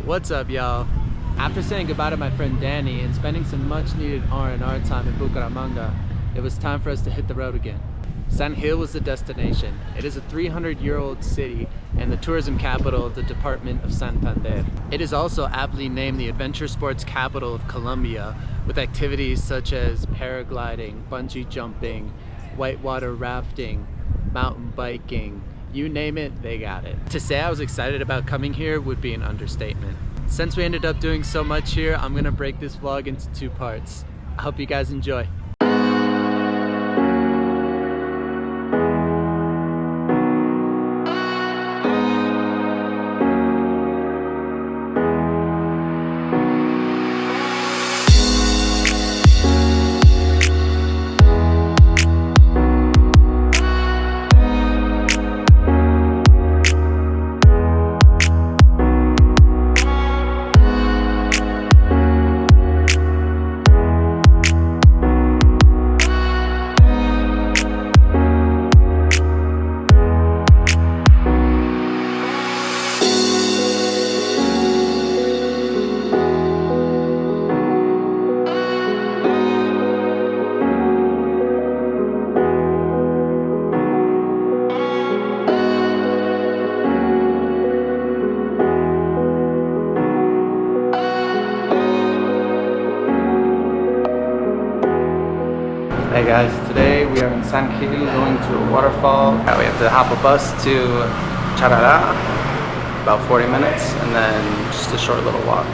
What's up, y'all? After saying goodbye to my friend Danny and spending some much needed R&R time in Bucaramanga, it was time for us to hit the road again. San Gil was the destination. It is a 300-year-old city and the tourism capital of the department of Santander. It is also aptly named the adventure sports capital of Colombia, with activities such as paragliding, bungee jumping, whitewater rafting, mountain biking, you name it, they got it. To say I was excited about coming here would be an understatement. Since we ended up doing so much here, I'm gonna break this vlog into 2 parts. I hope you guys enjoy. Hey guys, today we are in San Gil going to a waterfall. We have to hop a bus to Charara, about 40 minutes, and then just a short little walk.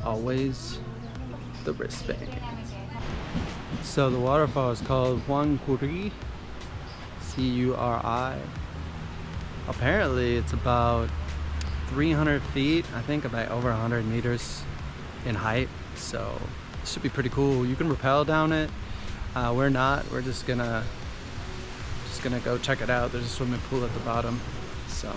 Always the wristband. So the waterfall is called Juan Curi, C-U-R-I. Apparently it's about 300 feet, I think about over 100 meters in height. So it should be pretty cool. You can rappel down it. We're not. We're just gonna go check it out. There's a swimming pool at the bottom. So.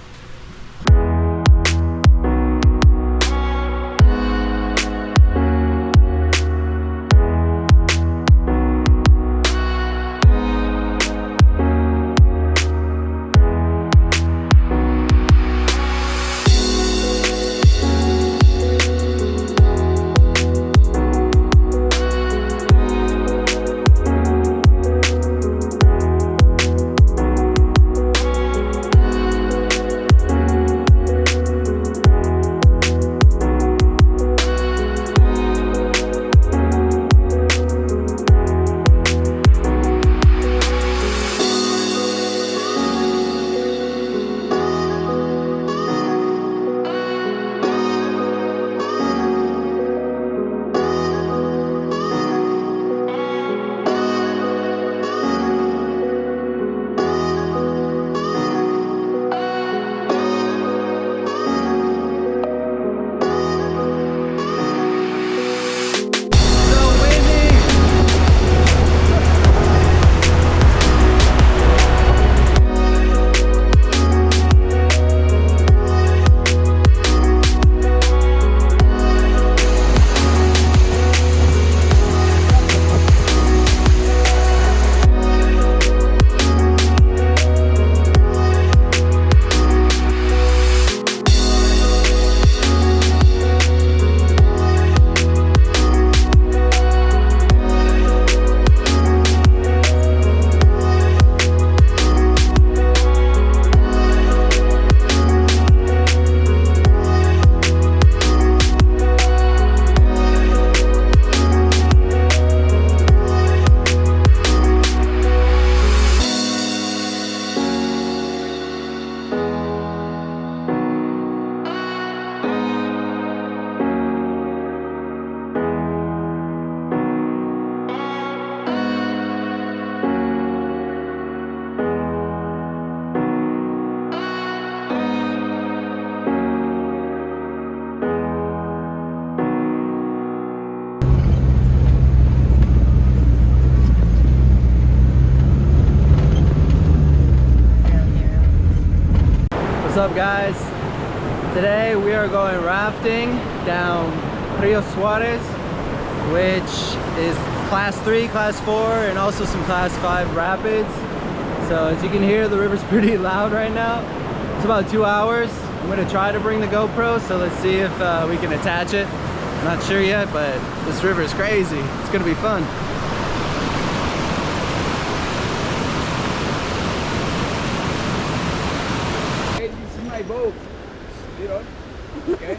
What's up, guys? Today we are going rafting down Rio Suarez, which is class 3, class 4, and also some class 5 rapids. So as you can hear, the river's pretty loud right now. It's about 2 hours. I'm gonna try to bring the GoPro, so let's see if we can attach it. I'm not sure yet, but this river is crazy. It's gonna be fun. Hey, this is my boat. You know? Okay.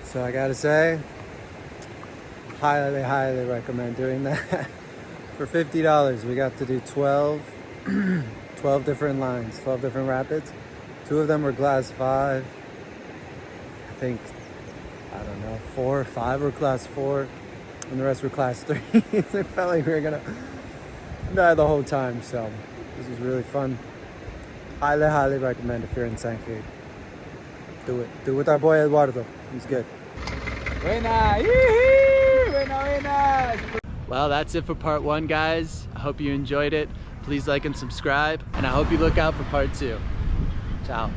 So I gotta say, highly recommend doing that. For $50, we got to do 12 different lines, 12 different rapids. 2 of them were class 5. I think, I don't know, 4 or 5 were class 4, and the rest were class 3. It felt like we were gonna die the whole time, so this was really fun. Highly recommend if you're in San Gil. Do it. Do it with our boy Eduardo. He's good. Buena! Buena! Well, that's it for part 1, guys. I hope you enjoyed it. Please like and subscribe, and I hope you look out for part 2. Ciao.